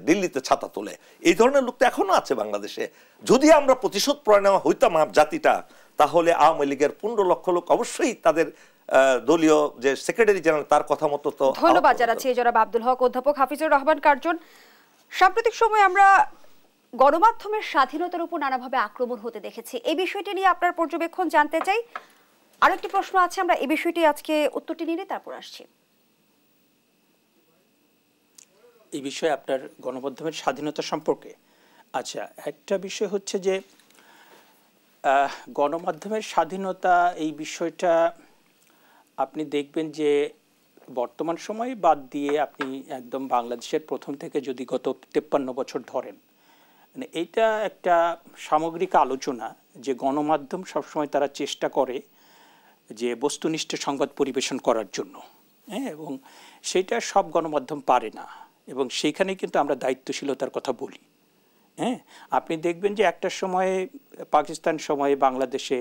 দিল্লিতে ছাতা তোলে। এই ধরনের লোক তো এখনো আছে বাংলাদেশে। যদি আমরা প্রতিশোধ পরায়ণ হইতাম জাতিটা, তাহলে আওয়ামী লীগের 15 লক্ষ লোক অবশ্যই তাদের দলীয় যে সেক্রেটারি জেনারেল তার কথা মতো তো। ধন্যবাদ জানাচ্ছি জনাব আব্দুল হক। অধ্যাপক হাফিজুর রহমান কার্জন, সাম্প্রতিক সময়ে আমরা গণমাধ্যমের স্বাধীনতার উপর নানাভাবে আক্রমণ হতে দেখেছি, এই বিষয়টি নিয়ে আপনার পর্যবেক্ষণ জানতে চাই। আরেকটি প্রশ্ন আছে, আমরা এই বিষয়টি আজকে উত্তরটি নিয়ে তারপর আসছি। এই বিষয়ে আপনার গণমাধ্যমের স্বাধীনতা সম্পর্কে আচ্ছা, একটা বিষয় হচ্ছে যে গণমাধ্যমের স্বাধীনতা, এই বিষয়টা আপনি দেখবেন যে বর্তমান সময়ে বাদ দিয়ে আপনি একদম বাংলাদেশের প্রথম থেকে যদি গত 53 বছর ধরেন, মানে এইটা একটা সামগ্রিক আলোচনা যে গণমাধ্যম সবসময় তারা চেষ্টা করে যে বস্তুনিষ্ঠ সংবাদ পরিবেশন করার জন্য, হ্যাঁ, এবং সেটা সব গণমাধ্যম পারে না, এবং সেইখানে কিন্তু আমরা দায়িত্বশীলতার কথা বলি। হ্যাঁ, আপনি দেখবেন যে একটা সময়ে পাকিস্তান সময়ে বাংলাদেশে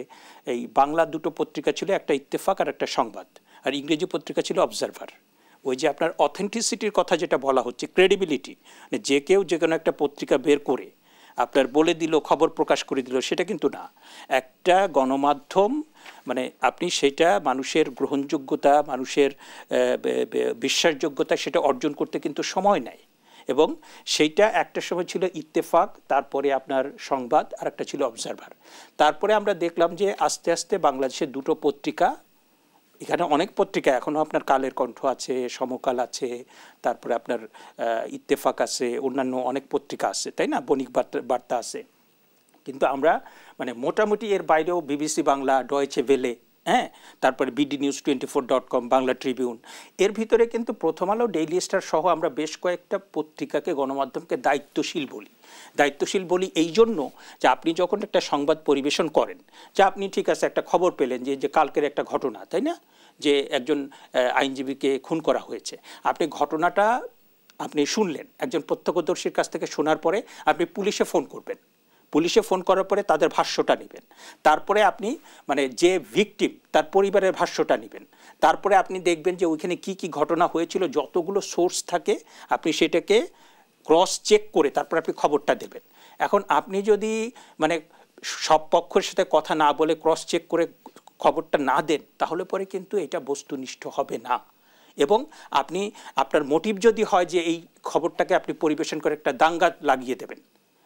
এই বাংলা দুটো পত্রিকা ছিল, একটা ইত্তেফাক আর একটা সংবাদ, আর ইংরেজি পত্রিকা ছিল অবজারভার। ওই যে আপনার অথেন্টিসিটির কথা যেটা বলা হচ্ছে, ক্রেডিবিলিটি, মানে যে কেউ যে কোনো একটা পত্রিকা বের করে আপনার বলে দিল, খবর প্রকাশ করে দিল, সেটা কিন্তু না। একটা গণমাধ্যম মানে আপনি সেটা মানুষের গ্রহণযোগ্যতা, মানুষের বিশ্বাসযোগ্যতা সেটা অর্জন করতে কিন্তু সময় নেয়, এবং সেইটা একটা সময় ছিল ইত্তেফাক, তারপরে আপনার সংবাদ, আর একটা ছিল অবজারভার। তারপরে আমরা দেখলাম যে আস্তে আস্তে বাংলাদেশের দুটো পত্রিকা, এখানে অনেক পত্রিকা এখনও আপনার কালের কণ্ঠ আছে, সমকাল আছে, তারপরে আপনার ইত্তেফাক আছে, অন্যান্য অনেক পত্রিকা আছে, তাই না, বণিক বার্তা আছে, কিন্তু আমরা মানে মোটামুটি এর বাইরেও বিবিসি বাংলা, ডয়েচে ভেলে, হ্যাঁ, তারপরে BDnews24.com, বাংলা ট্রিবিউন, এর ভিতরে কিন্তু প্রথম আলো, ডেইলি স্টার সহ আমরা বেশ কয়েকটা পত্রিকাকে, গণমাধ্যমকে দায়িত্বশীল বলি। দায়িত্বশীল বলি এই জন্য যে আপনি যখন একটা সংবাদ পরিবেশন করেন, যে আপনি ঠিক আছে একটা খবর পেলেন যে কালকের একটা ঘটনা, তাই না, যে একজন আইনজীবীকে খুন করা হয়েছে, আপনি ঘটনাটা আপনি শুনলেন, একজন প্রত্যক্ষদর্শীর কাছ থেকে শোনার পরে আপনি পুলিশে ফোন করবেন, পুলিশে ফোন করার পরে তাদের ভাষ্যটা নেবেন, তারপরে আপনি মানে যে ভিকটিম তার পরিবারের ভাষ্যটা নেবেন, তারপরে আপনি দেখবেন যে ওইখানে কি কি ঘটনা হয়েছিল, যতগুলো সোর্স থাকে আপনি সেটাকে ক্রস চেক করে তারপর আপনি খবরটা দেবেন। এখন আপনি যদি মানে সব পক্ষের সাথে কথা না বলে ক্রস চেক করে খবরটা না দেন, তাহলে পরে কিন্তু এটা বস্তুনিষ্ঠ হবে না। এবং আপনি আপনার মোটিভ যদি হয় যে এই খবরটাকে আপনি পরিবেশন করে একটা দাঙ্গা লাগিয়ে দেবেন,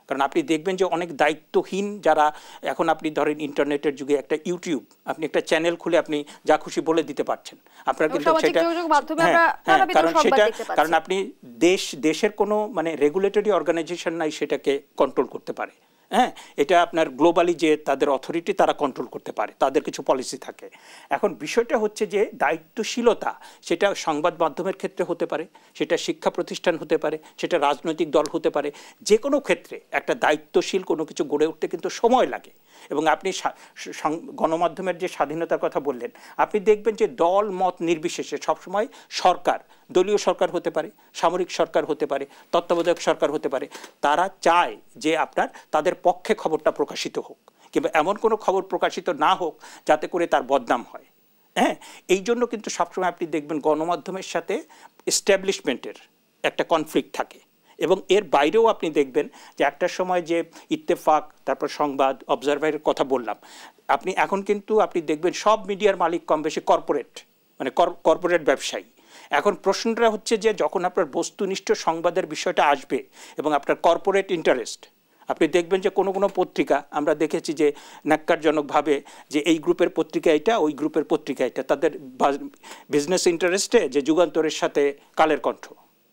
কারণ আপনি দেখবেন যে অনেক দায়িত্বহীন যারা, এখন আপনি ধরেন ইন্টারনেটের যুগে একটা ইউটিউব, আপনি একটা চ্যানেল খুলে আপনি যা খুশি বলে দিতে পারছেন, আপনারা কিন্তু সেটা, কারণ আপনি দেশের কোনো মানে রেগুলেটরি অর্গানাইজেশন নাই সেটাকে কন্ট্রোল করতে পারে। হ্যাঁ, এটা আপনার গ্লোবালি যে তাদের অথরিটি তারা কন্ট্রোল করতে পারে, তাদের কিছু পলিসি থাকে। এখন বিষয়টা হচ্ছে যে দায়িত্বশীলতা, সেটা সংবাদ মাধ্যমের ক্ষেত্রে হতে পারে, সেটা শিক্ষা প্রতিষ্ঠান হতে পারে, সেটা রাজনৈতিক দল হতে পারে, যে কোনো ক্ষেত্রে একটা দায়িত্বশীল কোনো কিছু গড়ে উঠতে কিন্তু সময় লাগে। এবং আপনি গণমাধ্যমের যে স্বাধীনতার কথা বললেন, আপনি দেখবেন যে দল মত নির্বিশেষে সবসময় সরকার, দলীয় সরকার হতে পারে, সামরিক সরকার হতে পারে, তত্ত্বাবধায়ক সরকার হতে পারে, তারা চায় যে আপনার তাদের পক্ষে খবরটা প্রকাশিত হোক, কিংবা এমন কোনো খবর প্রকাশিত না হোক যাতে করে তার বদনাম হয়। হ্যাঁ, এই জন্য কিন্তু সবসময় আপনি দেখবেন গণমাধ্যমের সাথে এস্টাবলিশমেন্টের একটা কনফ্লিক্ট থাকে। এবং এর বাইরেও আপনি দেখবেন যে একটা সময় যে ইত্তেফাক, তারপর সংবাদ, অবজারভারের কথা বললাম, আপনি এখন কিন্তু আপনি দেখবেন সব মিডিয়ার মালিক কম বেশি কর্পোরেট, মানে কর্পোরেট ব্যবসায়ী। এখন প্রশ্নটা হচ্ছে যে যখন আপনার বস্তুনিষ্ঠ সংবাদের বিষয়টা আসবে এবং আপনার কর্পোরেট ইন্টারেস্ট, আপনি দেখবেন যে কোনো কোনো পত্রিকা আমরা দেখেছি যে ন্যাক্কারজনকভাবে যে এই গ্রুপের পত্রিকা এটা, ওই গ্রুপের পত্রিকা এটা, তাদের বিজনেস ইন্টারেস্টে যে যুগান্তরের সাথে কালের কণ্ঠ,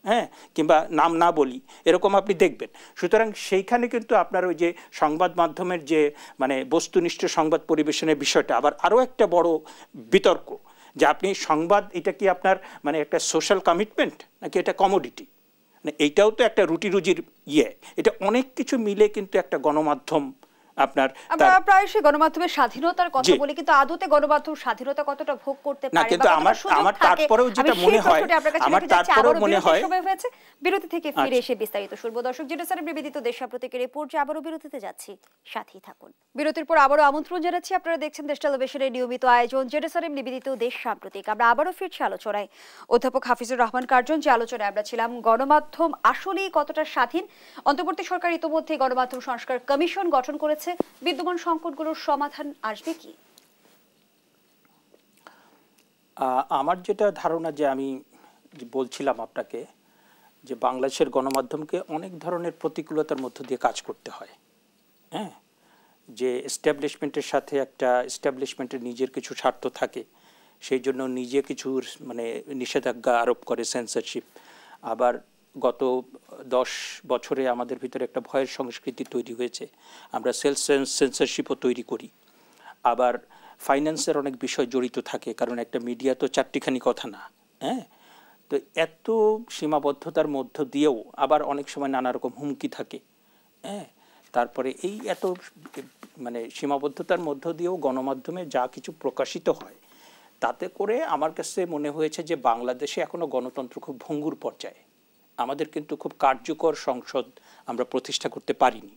হ্যাঁ, কিংবা নাম না বলি, এরকম আপনি দেখবেন। সুতরাং সেইখানে কিন্তু আপনার ওই যে সংবাদ মাধ্যমের যে মানে বস্তুনিষ্ঠ সংবাদ পরিবেশনের বিষয়টা আবার আরও একটা বড় বিতর্ক, যে আপনি সংবাদ এটা কি আপনার মানে একটা সোশ্যাল কমিটমেন্ট নাকি এটা কমোডিটি, এইটাও তো একটা রুটি রুজির এটা অনেক কিছু মিলে কিন্তু একটা গণমাধ্যম আপনার। আমরা প্রায়শই গণমাধ্যমের স্বাধীনতার কথা বলি, কিন্তু আদতে গণমাধ্যম স্বাধীনতা কতটা ভোগ করতে পারে? কিন্তু আমার তারপরেও যেটা মনে হয়, বিরতি থেকে ফিরে এসে বিস্তারিত শুনবো। দর্শক, জেরুজালেম নিবেদিত দেশ সাম্প্রতিকের এই পর্যায়ে আবারও বিরতিতে যাচ্ছি, সাথেই থাকুন। বিরতির পর আবারও আমন্ত্রণ জানাচ্ছি, আপনারা দেখছেন দেশ টেলিভিশনের নিয়মিত আয়োজন জেরুজালেম নিবেদিত দেশ সাম্প্রতিক। আমরা আবারও ফিরছি আলোচনায়। অধ্যাপক হাফিজুর রহমান কার্জন, যে আলোচনায় আমরা ছিলাম, গণমাধ্যম আসলেই কতটা স্বাধীন? অন্তর্বর্তী সরকার ইতিমধ্যে গণমাধ্যম সংস্কার কমিশন গঠন করেছে, বিদ্যমান সংকটগুলোর সমাধান আসবে কি? আমার যেটা ধারণা, যে আমি বলছিলাম আপনাকে, যে বাংলাদেশের গণমাধ্যমকে অনেক ধরনের প্রতিকূলতার মধ্য দিয়ে কাজ করতে হয়। হ্যাঁ, যে এস্টাবলিশমেন্টের সাথে একটা এস্টাবলিশমেন্টের নিজের কিছু স্বার্থ থাকে, সেই জন্য নিজে কিছু নিষেধাজ্ঞা আরোপ করে, সেন্সরশিপ। আবার গত 10 বছরে আমাদের ভিতরে একটা ভয়ের সংস্কৃতি তৈরি হয়েছে, আমরা সেলফ সেন্সরশিপও তৈরি করি। আবার ফাইন্যান্সের অনেক বিষয় জড়িত থাকে, কারণ একটা মিডিয়া তো চারটিখানি কথা না। হ্যাঁ, তো এত সীমাবদ্ধতার মধ্য দিয়েও আবার অনেক সময় নানা রকম হুমকি থাকে। হ্যাঁ, তারপরে এই এত সীমাবদ্ধতার মধ্য দিয়েও গণমাধ্যমে যা কিছু প্রকাশিত হয়, তাতে করে আমার কাছে মনে হয়েছে যে বাংলাদেশে এখনও গণতন্ত্র খুব ভঙ্গুর পর্যায়ে। আমাদের কিন্তু খুব কার্যকর সংসদ আমরা প্রতিষ্ঠা করতে পারিনি।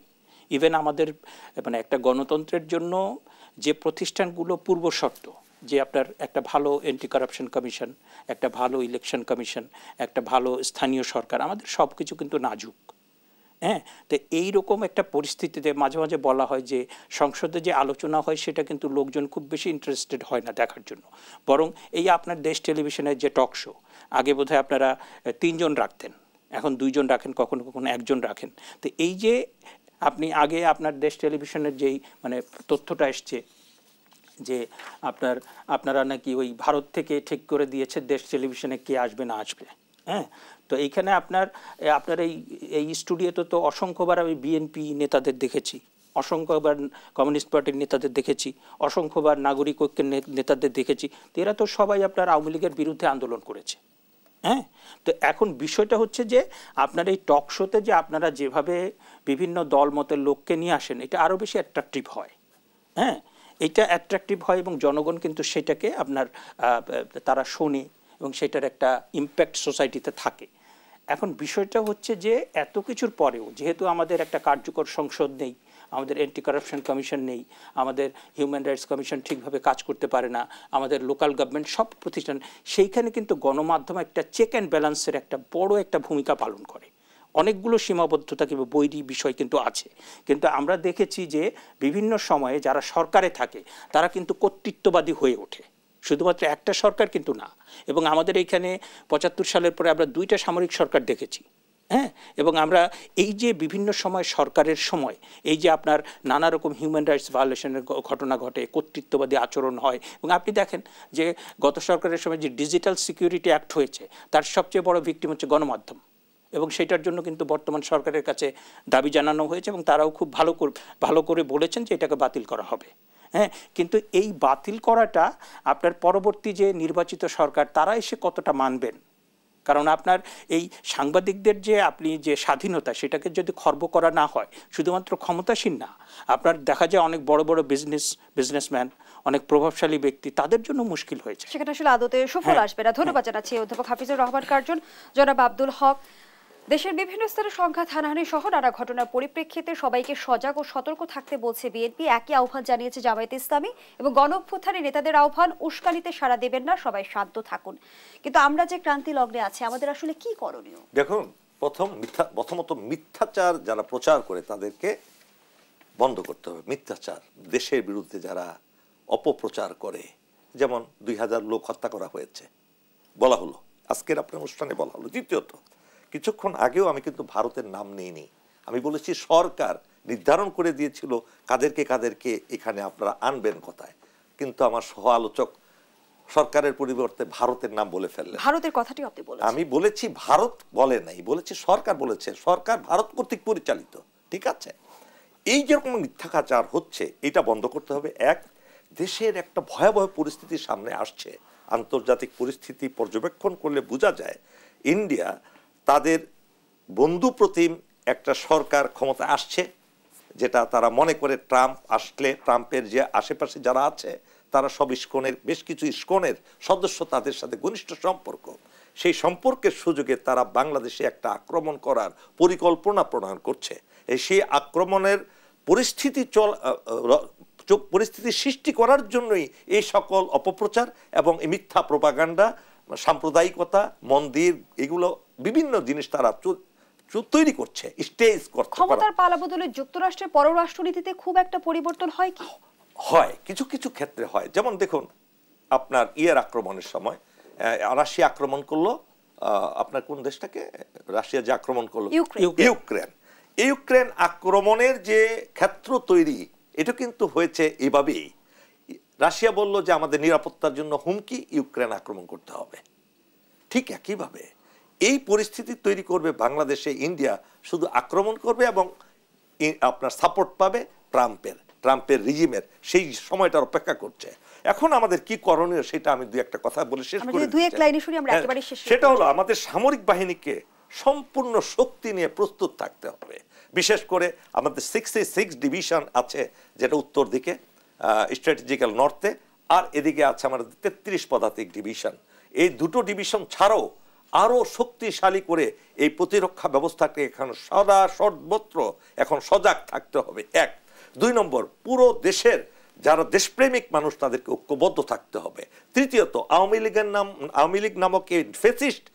ইভেন আমাদের একটা গণতন্ত্রের জন্য যে প্রতিষ্ঠানগুলো পূর্ব শর্ত, যে আপনার একটা ভালো অ্যান্টি কারাপশন কমিশন, একটা ভালো ইলেকশন কমিশন, একটা ভালো স্থানীয় সরকার, আমাদের সব কিছু কিন্তু নাজুক। হ্যাঁ, তো এইরকম একটা পরিস্থিতিতে মাঝে মাঝে বলা হয় যে সংসদে যে আলোচনা হয় সেটা কিন্তু লোকজন খুব বেশি ইন্টারেস্টেড হয় না দেখার জন্য। বরং এই আপনার দেশ টেলিভিশনের যে টক শো, আগে বোধহয় আপনারা 3 জন রাখতেন, এখন 2 জন রাখেন, কখনো কখনো 1 জন রাখেন। তো এই যে আপনি আগে আপনার দেশ টেলিভিশনের যেই তথ্যটা এসছে যে আপনারা নাকি ওই ভারত থেকে ঠিক করে দিয়েছে দেশ টেলিভিশনে কে আসবে না আসবে। হ্যাঁ, তো এইখানে আপনার এই স্টুডিওতে তো অসংখ্যবার আমি বিএনপি নেতাদের দেখেছি, অসংখ্যবার কমিউনিস্ট পার্টির নেতাদের দেখেছি, অসংখ্যবার নাগরিক ঐক্যের নেতাদের দেখেছি। তো এরা তো সবাই আপনার আওয়ামী লীগের বিরুদ্ধে আন্দোলন করেছে। হ্যাঁ, তো এখন বিষয়টা হচ্ছে যে আপনার এই টক শোতে যে আপনারা যেভাবে বিভিন্ন দল মতের লোককে নিয়ে আসেন, এটা আরও বেশি অ্যাট্রাকটিভ হয়। হ্যাঁ, এটা অ্যাট্রাকটিভ হয় এবং জনগণ কিন্তু সেটাকে তারা শোনে এবং সেটার একটা ইম্প্যাক্ট সোসাইটিতে থাকে। এখন বিষয়টা হচ্ছে যে এত কিছুর পরেও যেহেতু আমাদের একটা কার্যকর সংসদ নেই, আমাদের অ্যান্টি কারাপশন কমিশন নেই, আমাদের হিউম্যান রাইটস কমিশন ঠিকভাবে কাজ করতে পারে না, আমাদের লোকাল গভর্নমেন্ট সব প্রতিষ্ঠান, সেইখানে কিন্তু গণমাধ্যম একটা চেক অ্যান্ড ব্যালেন্সের একটা বড় একটা ভূমিকা পালন করে। অনেকগুলো সীমাবদ্ধতা কিংবা বৈরী বিষয় কিন্তু আছে, কিন্তু আমরা দেখেছি যে বিভিন্ন সময়ে যারা সরকারে থাকে তারা কিন্তু কর্তৃত্ববাদী হয়ে ওঠে। শুধুমাত্র একটা সরকার কিন্তু না, এবং আমাদের এইখানে 75 সালের পরে আমরা 2টা সামরিক সরকার দেখেছি। হ্যাঁ, এবং আমরা এই যে বিভিন্ন সময় সরকারের সময় এই যে আপনার নানা রকম হিউম্যান রাইটস ভায়োলেশনের ঘটনা ঘটে, কর্তৃত্ববাদী আচরণ হয়, এবং আপনি দেখেন যে গত সরকারের সময় যে ডিজিটাল সিকিউরিটি অ্যাক্ট হয়েছে তার সবচেয়ে বড় ভিকটিম হচ্ছে গণমাধ্যম, এবং সেটার জন্য কিন্তু বর্তমান সরকারের কাছে দাবি জানানো হয়েছে এবং তারাও খুব ভালো করে বলেছেন যে এটাকে বাতিল করা হবে। হ্যাঁ, কিন্তু এই বাতিল করাটা আপনার পরবর্তী যে নির্বাচিত সরকার তারা এসে কতটা মানবেন, কারণ আপনার এই সাংবাদিকদের যে আপনি যে স্বাধীনতা সেটাকে যদি খর্ব করা না হয়, শুধুমাত্র ক্ষমতাসীন না, আপনার দেখা যায় অনেক বড় বড় বিজনেসম্যান, অনেক প্রভাবশালী ব্যক্তি, তাদের জন্য মুশকিল হয়েছে, সেখানে আসলে আদতে সুফল আসবে না। ধন্যবাদ জানাচ্ছি অধ্যাপক হাফিজুর রহমান কার্জন। জনাব আব্দুল হক, দেশের বিভিন্ন স্তরে সংঘাত, হানাহানি সহ নানা ঘটনার পরিপ্রেক্ষিতে সবাইকে সজাগ ও সতর্ক থাকতে বলছে বিএনপি। একই আহ্বান জানিয়েছে জামায়াতে ইসলামী এবং গণঅভ্যুত্থানের নেতাদের আহ্বান, উস্কানিতে সাড়া দেবেন না, সবাই শান্ত থাকুন। কিন্তু আমরা যে ক্রান্তি লগ্নে আছি, আমাদের আসলে কি করণীয়? দেখুন, প্রথমত মিথ্যাচার যারা প্রচার করে তাদেরকে বন্ধ করতে হবে। মিথ্যাচার, দেশের বিরুদ্ধে যারা অপপ্রচার করে, যেমন 2000 লোক হত্যা করা হয়েছে বলা হলো, আজকের আপনার অনুষ্ঠানে বলা হলো। দ্বিতীয়ত, কিছুক্ষণ আগেও আমি কিন্তু ভারতের নাম নেইনি, আমি বলেছি সরকার নির্ধারণ করে দিয়েছিল কাদেরকে এখানে আপনারা আনবেন কথায়, কিন্তু আমার সহ আলোচক সরকারের পরিবর্তে ভারতের নাম বলে ফেললেন। ভারতের কথাটি আপনি বলেছেন। আমি বলেছি ভারত বলে নাই, বলেছি সরকার বলেছে, সরকার ভারত কর্তৃক পরিচালিত। ঠিক আছে, এই যেরকম মিথ্যাচার হচ্ছে এটা বন্ধ করতে হবে। এক, দেশের একটা ভয়াবহ পরিস্থিতির সামনে আসছে, আন্তর্জাতিক পরিস্থিতি পর্যবেক্ষণ করলে বোঝা যায় ইন্ডিয়া তাদের বন্ধুপ্রতিম একটা সরকার ক্ষমতা আসছে, যেটা তারা মনে করে ট্রাম্প আসলে ট্রাম্পের যে আশেপাশে যারা আছে তারা সব ইস্কনের বেশ কিছু ইস্কনের সদস্য, তাদের সাথে ঘনিষ্ঠ সম্পর্ক, সেই সম্পর্কের সুযোগে তারা বাংলাদেশে একটা আক্রমণ করার পরিকল্পনা প্রণয়ন করছে। সেই আক্রমণের পরিস্থিতি সৃষ্টি করার জন্যই এই সকল অপপ্রচার এবং মিথ্যা প্রপাগান্ডা, সাম্প্রদায়িকতা, মন্দির, এগুলো বিভিন্ন জিনিস তারা তৈরি করছে, স্টেজ করছে। ক্ষমতার পালাবদলে যুক্তরাষ্ট্রের পররাষ্ট্রনীতিতে খুব একটা পরিবর্তন হয় কি? হয়, কিছু কিছু ক্ষেত্রে হয়। যেমন দেখুন, আপনার আক্রমণের সময় রাশিয়া আক্রমণ করলো আপনার কোন দেশটাকে, রাশিয়া যে আক্রমণ করলো ইউক্রেন। ইউক্রেন আক্রমণের যে ক্ষেত্র তৈরি, এটা কিন্তু হয়েছে এভাবেই। রাশিয়া বলল যে আমাদের নিরাপত্তার জন্য হুমকি, ইউক্রেন আক্রমণ করতে হবে। ঠিক একইভাবে এই পরিস্থিতি তৈরি করবে বাংলাদেশে ইন্ডিয়া শুধু আক্রমণ করবে এবং আপনার সাপোর্ট পাবে ট্রাম্পের রিজিমের, সেই সময়টার অপেক্ষা করছে। এখন আমাদের কি করণীয় সেটা আমি দুই একটা কথা বলে শেষ করে দিচ্ছি। সেটা হলো আমাদের সামরিক বাহিনীকে সম্পূর্ণ শক্তি নিয়ে প্রস্তুত থাকতে হবে। বিশেষ করে আমাদের 66 ডিভিশন আছে, যেটা উত্তর দিকে স্ট্র্যাটেজিক্যাল নর্থে, আর এদিকে আছে আমাদের 33 পদাতিক ডিভিশন। এই দুটো ডিভিশন ছাড়াও আরো শক্তিশালী করে এই প্রতিরক্ষা ব্যবস্থাকে এখন সর্বত্র এখন সজাগ থাকতে হবে। এক, দুই নম্বর, পুরো দেশের যারা দেশপ্রেমিক মানুষ তাদেরকে ঐক্যবদ্ধ থাকতে হবে। তৃতীয়ত, আওয়ামী লীগ নামক এই ফ্যাসিস্ট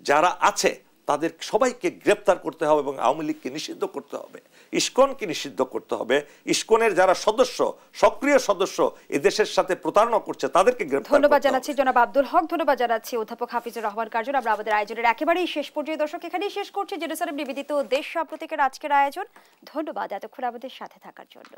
যারা আছে তাদের সবাইকে গ্রেপ্তার করতে হবে এবং আওয়ামী লীগকে নিষিদ্ধ করতে হবে, ইসকনকে নিষিদ্ধ করতে হবে। ইসকনের যারা সদস্য, সক্রিয় সদস্য এই দেশের সাথে প্রতারণা করছে তাদেরকে গ্রেপ্তার। ধন্যবাদ জানাচ্ছি জনাব আব্দুল হক, ধন্যবাদ জানাচ্ছি অধ্যাপক হাফিজুর রহমান কার্জন। আমরা আমাদের আয়োজনের একেবারেই শেষ পর্যায়ে দর্শক এখানেই শেষ করছি জেরুসালেম নিবেদিত দেশ সাম্প্রতিকের আজকের আয়োজন। ধন্যবাদ এতক্ষণ আমাদের সাথে থাকার জন্য।